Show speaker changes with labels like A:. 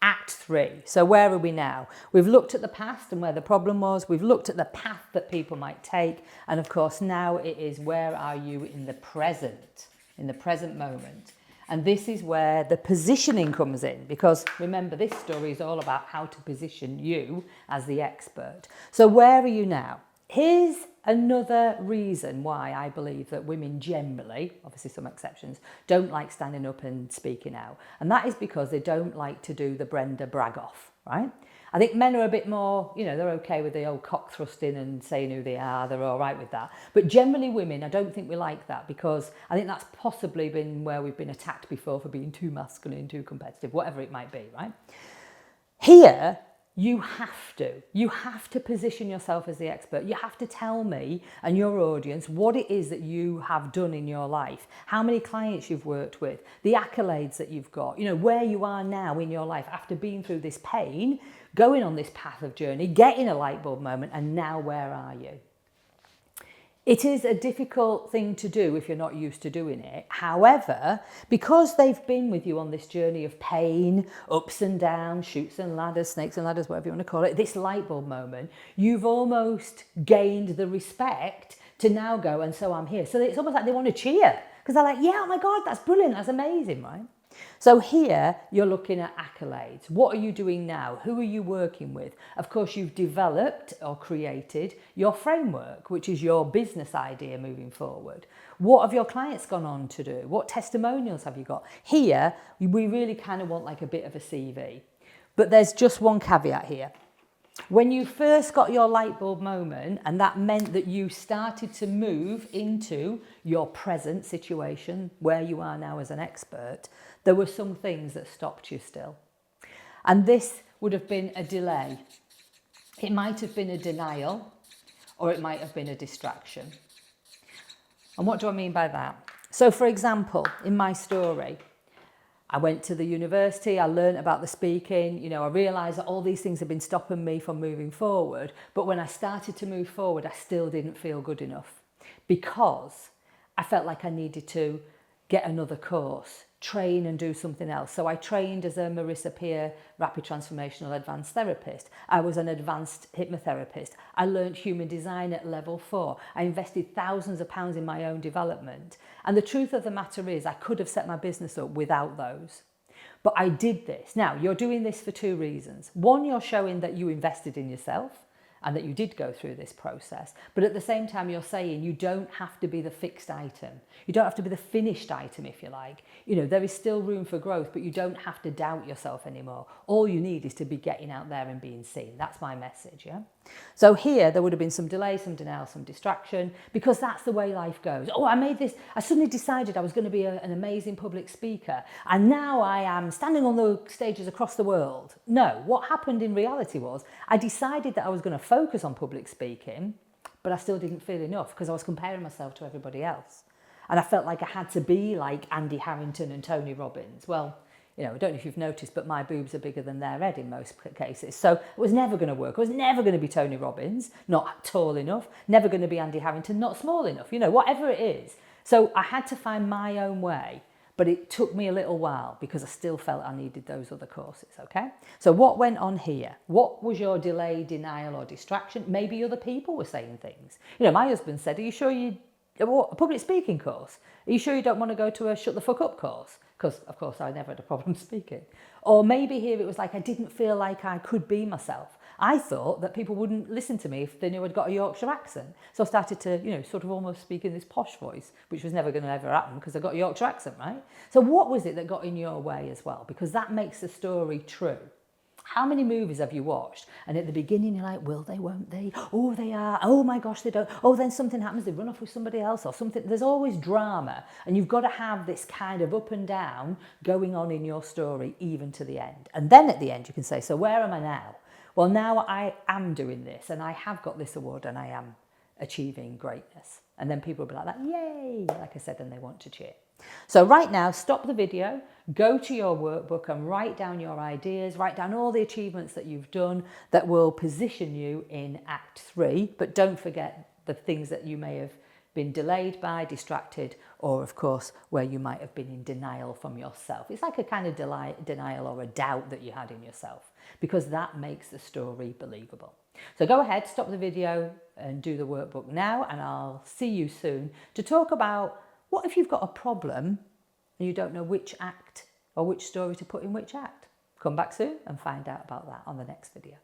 A: Act 3. So where are we now? We've looked at the past and where the problem was. We've looked at the path that people might take. And of course, now it is where are you in the present moment. And this is where the positioning comes in, because remember, this story is all about how to position you as the expert. So where are you now? Here's another reason why I believe that women generally, obviously some exceptions, don't like standing up and speaking out. And that is because they don't like to do the Brenda brag off, right? I think men are a bit more, they're okay with the old cock thrusting and saying who they are. They're all right with that. But generally women, I don't think we like that, because I think that's possibly been where we've been attacked before for being too masculine, too competitive, whatever it might be, right? Here, you have to position yourself as the expert. You have to tell me and your audience what it is that you have done in your life, how many clients you've worked with, the accolades that you've got, where you are now in your life after being through this pain, going on this path of journey, getting a light bulb moment, and now where are you? It is a difficult thing to do if you're not used to doing it. However, because they've been with you on this journey of pain, ups and downs, chutes and ladders, snakes and ladders, whatever you want to call it, this light bulb moment, you've almost gained the respect to now go, and so I'm here. So it's almost like they want to cheer, because they're like, yeah, oh my God, that's brilliant, that's amazing, right? So here you're looking at accolades. What are you doing now? Who are you working with? Of course, you've developed or created your framework, which is your business idea moving forward. What have your clients gone on to do? What testimonials have you got? Here, we really kind of want like a bit of a CV. But there's just one caveat here. When you first got your light bulb moment, and that meant that you started to move into your present situation, where you are now as an expert, there were some things that stopped you still. And this would have been a delay. It might have been a denial, or it might have been a distraction. And what do I mean by that? So for example, in my story, I went to the university, I learned about the speaking, I realised that all these things had been stopping me from moving forward. But when I started to move forward, I still didn't feel good enough, because I felt like I needed to get another course, train and do something else. So I trained as a Marissa Peer Rapid Transformational Advanced Therapist. I was an advanced hypnotherapist. I learned human design at level 4. I invested thousands of pounds in my own development. And the truth of the matter is, I could have set my business up without those. But I did this. Now, you're doing this for 2 reasons. One, you're showing that you invested in yourself and that you did go through this process. But at the same time, you're saying you don't have to be the fixed item. You don't have to be the finished item, if you like. There is still room for growth, but you don't have to doubt yourself anymore. All you need is to be getting out there and being seen. That's my message, yeah? So here, there would have been some delay, some denial, some distraction, because that's the way life goes. Oh, I suddenly decided I was going to be an amazing public speaker, and now I am standing on the stages across the world. No, what happened in reality was, I decided that I was going to focus on public speaking, but I still didn't feel enough, because I was comparing myself to everybody else. And I felt like I had to be like Andy Harrington and Tony Robbins. Well, I don't know if you've noticed, but my boobs are bigger than their head in most cases. So it was never going to work. I was never going to be Tony Robbins, not tall enough, never going to be Andy Harrington, not small enough, whatever it is. So I had to find my own way, but it took me a little while, because I still felt I needed those other courses, okay? So what went on here? What was your delay, denial, or distraction? Maybe other people were saying things. My husband said, are you sure a public speaking course? Are you sure you don't want to go to a shut the fuck up course? Because, of course, I never had a problem speaking. Or maybe here it was like I didn't feel like I could be myself. I thought that people wouldn't listen to me if they knew I'd got a Yorkshire accent. So I started to, sort of almost speak in this posh voice, which was never going to ever happen because I got a Yorkshire accent, right? So what was it that got in your way as well? Because that makes the story true. How many movies have you watched? And at the beginning, you're like, will they, won't they? Oh, they are. Oh my gosh, they don't. Oh, then something happens. They run off with somebody else or something. There's always drama. And you've got to have this kind of up and down going on in your story, even to the end. And then at the end, you can say, so where am I now? Well, now I am doing this, and I have got this award, and I am achieving greatness. And then people will be like that, yay, like I said, and they want to cheer. So right now, stop the video, go to your workbook and write down your ideas, write down all the achievements that you've done that will position you in Act 3, but don't forget the things that you may have been delayed by, distracted, or of course where you might have been in denial from yourself. It's like a kind of denial or a doubt that you had in yourself, because that makes the story believable. So go ahead, stop the video and do the workbook now, and I'll see you soon to talk about what if you've got a problem and you don't know which act or which story to put in which act. Come back soon and find out about that on the next video.